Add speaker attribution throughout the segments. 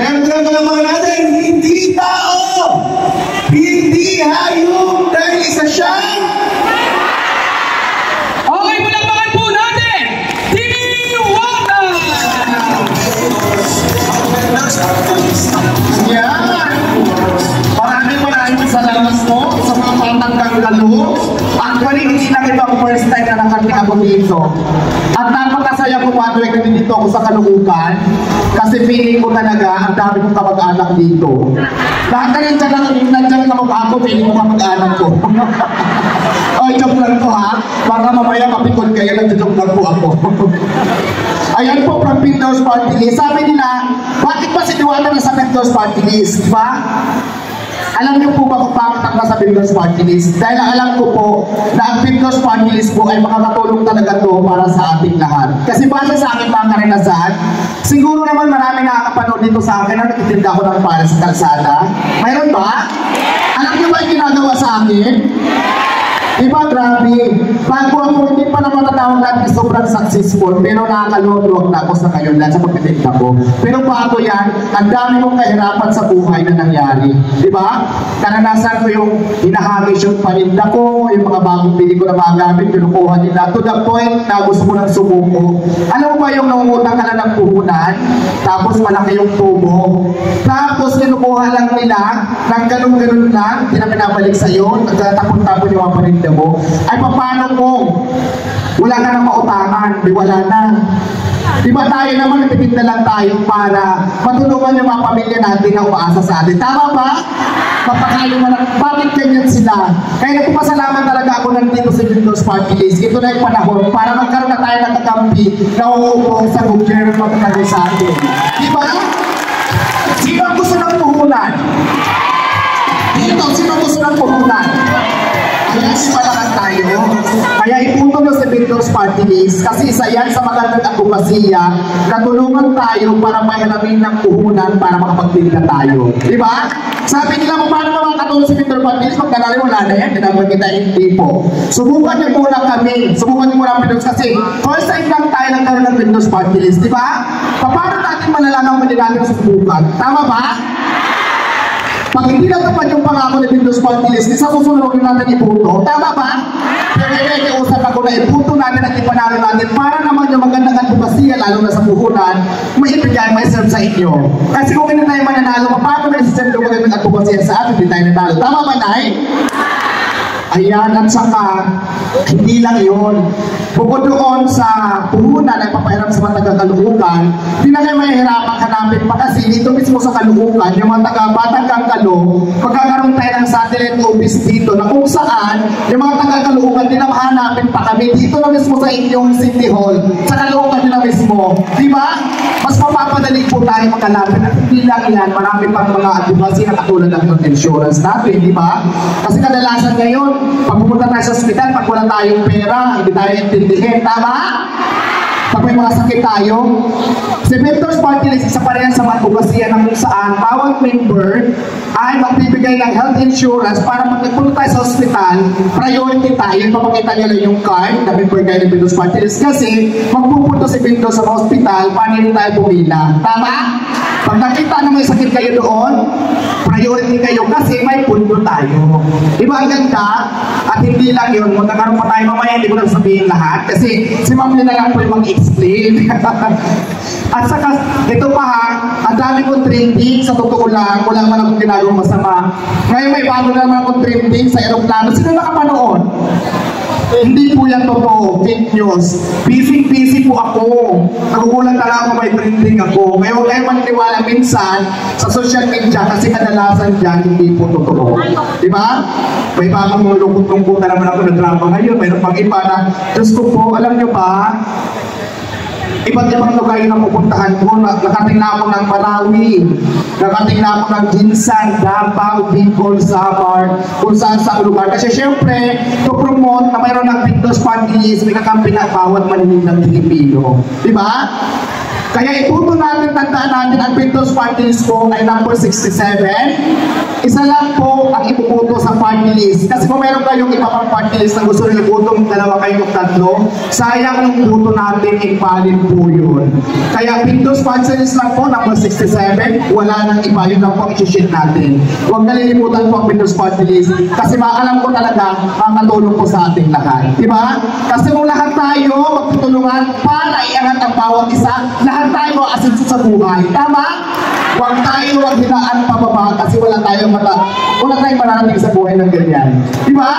Speaker 1: Siyempre, malaman natin, hindi tao, hindi hayop, dahil isa siyang
Speaker 2: okay, palapakan po natin, Diwata!
Speaker 1: yan. Maraming salamat po sa mga patanggang lalo. Actually, hindi lang ito ang first time na nakating ako dito. At napakasaya ko matuwag na dito ako sa Caloocan. Kasi feeling ko talaga ang dami kong kamag-anak dito. Lahat na nandiyan kamag-anak ko, feeling ko kamag-anak ko. Ay, joke lang to ha. Para mamaya mapikon kayo, nag-joke lang po ako. Ayan po, from Pintos Party List. Sabi nila, bakit ba si Diwata na sa Pintos Party List? Diba? Alam niyo po ba kung bakit ako nasa Pintos Party List? Dahil alam ko po na ang Pintos Party List po ay makakatulong talaga to para sa ating lahat. Kasi base sa aking mga karanasan, siguro naman marami nakakapanood dito sa akin na nagtitinda ko ng para sa kalsada. Mayroon ba? Alam niyo ba yung ginagawa sa akin? Diba, grabe. Bago ako, hindi pa naman tatawag natin sobrang successful, pero nakakalotro na ako sa ngayon lahat sa pagtitinda ko. Pero bago yan, ang dami mong kahirapan sa buhay na nangyari. Diba? Karanasan ko yung hinahagis yung paninda ko, yung mga bagong pili ko na mga gamit, pinukuha nila, to the point na gusto mo ng sumuko. Alam mo ba yung nangungutang ka na ng puhunan, tapos malaki yung tubo, tapos kinukuha lang nila, ng ganun-ganun lang, pinabalik sa'yo, nagtatapon-tapon yung mga paninda mo, ay paano kung wala ka ng mautangan, di wala na. Di ba tayo naman nagtitinda lang tayo para matulungan yung mga pamilya natin na umaasa sa atin. Tama ba? Papakayo mo lang, bakit ganyan sila? Kaya nagpapasalamat talaga ako nandito sa Pintos Party List. Ito na yung panahon para magkaroon na tayo ng kakampi na uupo sa gobyerno natin sa atin. Di ba? Sino ang gusto ng puhunan? Dito, sino ang gusto ng puhunan? Kaya sipalakan tayo. Kaya ipunto nyo sa Pintos Party List kasi isa yan sa magandang advokasya na tulungan tayo para mahiramin ng puhunan para makapagtinda tayo. Diba? Sabi nila kung paano naman katulong sa Pintos Party List, magkanali wala na yan, tinawag kita hindi po. Subukan nyo muna kami. Subukan nyo muna ang Pintos kasi first time lang tayo nagkaroon ng Pintos Party List. Diba? Paano natin malalaman mo natin sa subukan? Tama ba? Pag hindi natupad yung pangako ni Pintos Party List, sa susunod natin iputo. Tama ba? Pero iusap ako na iputo natin at ipanalo natin para naman yung magandang advokasya, lalo na sa puhunan, may ibigay, may serve sa inyo. Kasi kung hindi tayo mananalo, paano may sistem yung magandang advokasya sa atin, hindi tayo nanalo. Tama ba, Nay? Ayan, at saka, hindi lang yun. Bukod doon sa puhunan ay papairam sa mga taga-Caloocan, hindi na kayo mahihirapan hanapin pa kasi dito mismo sa Caloocan, yung mga taga-Batang Kangkalo, magkakaroon tayo ng satellite office dito na kung saan yung mga taga-Caloocan din ang hanapin pa kami dito na mismo sa inyong City Hall, sa Caloocan din na mismo. Diba? Mas mapapadali po tayo magkalapin at hindi lang yan, marami pang mga advocacy na katulad ng health insurance natin, diba? Kasi kadalasan ngayon, pag pumunta tayo sa ospital, pag wala tayong pera, hindi tayo intindihin. Tama? Pag may mga sakit tayo, si Pintos Party List isa pa rin sa mga advokasya ng kung saan bawat member ay magbibigay ng health insurance para pag nagpunta tayo sa ospital, priority tayo. Papakita nila yung card na member kayo ng Pintos Party List kasi magpupunta si Pintos sa ospital, paano rin tayo pumila. Tama? Pag nakita na may sakit kayo doon, priority kayo kasi may pundo tayo. Diba ang ganda? At hindi lang yun, magkakaroon pa tayo mamaya, hindi ko lang sabihin lahat kasi si Ma'am na lang po yung mag-explain. At saka, ito pa ha, ang dami kong trending, sa totoo lang, wala man akong ginagawang masama. Ngayon may bago na naman akong trending sa aeroplano. Sino nakapanood? Hindi po yan totoo, fake news. Busy po ako. Nagugulat talaga ako may trending ako. Ngayon kayo maniniwala minsan sa social media kasi kadalasan dyan hindi po totoo. Diba? May bagong lungkot-lungkot na naman ako na drama ngayon. Mayroon pang iba na, Diyos ko po, alam nyo ba? Iba't ibang lugar yung napupuntahan ko. Nakating na ako ng Marawi, nakating na ako ng Ginsan, Davao, Bicol, Samar, kung saan sa lugar. Kasi syempre, to promote na mayroon ng Pintos Party List, may kakampi na bawat Manininang Pilipino. Diba? Kaya ituto natin, tandaan natin, ang People's Party List po ay number 67. Isa lang po ang ipuputo sa party list. Kasi kung meron kayong iba pang party list na gusto rin ibutong dalawa kayong tatlo, sayang ang buto natin, invalid po yun. Kaya People's Party List lang po, number 67, wala nang iba, yun lang po ang isi-shit natin. Huwag nalilimutan po ang People's Party List kasi maalam ko talaga makatulong po sa ating lahat. Diba? Kasi kung lahat tayo magtutulungan para iangat ang bawat isa, lahat tayo asenso sa buhay. Tama? Huwag tayo maghinaan pababa kasi wala tayong mararating sa buhay ng ganyan. Diba?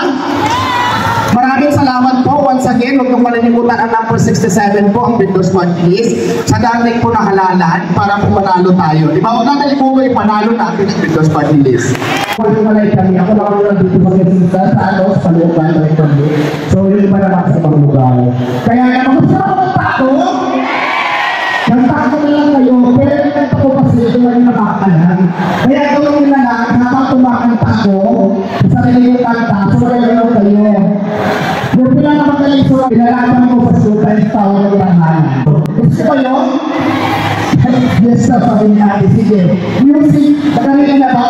Speaker 1: Maraming salamat po. Once again, huwag niyong malilimutan ang number 67 po, ang People's Party List. Sa dating po na halalan para po panalo tayo. Diba? Huwag natin po kayo panalo natin ang People's Party List. Kung malay kami, ako lang ako dito sa palugan ng kami. So, yung iba naman sa ibang lugar. Kaya naman, gusto ako magtato. Nagtato na lang kayo, pero nagtato ko kasi ito lang nakakalan. Kaya gawin nila na, habang tumakanta ko, sa sarili yung kanta, so magagawa kayo. Kung pila naman kayo, so pinalaman ko sa sukan sa tawag ng tahanan. Gusto ko yun? Yes, sabi natin, sige. Music, nakanila na ba?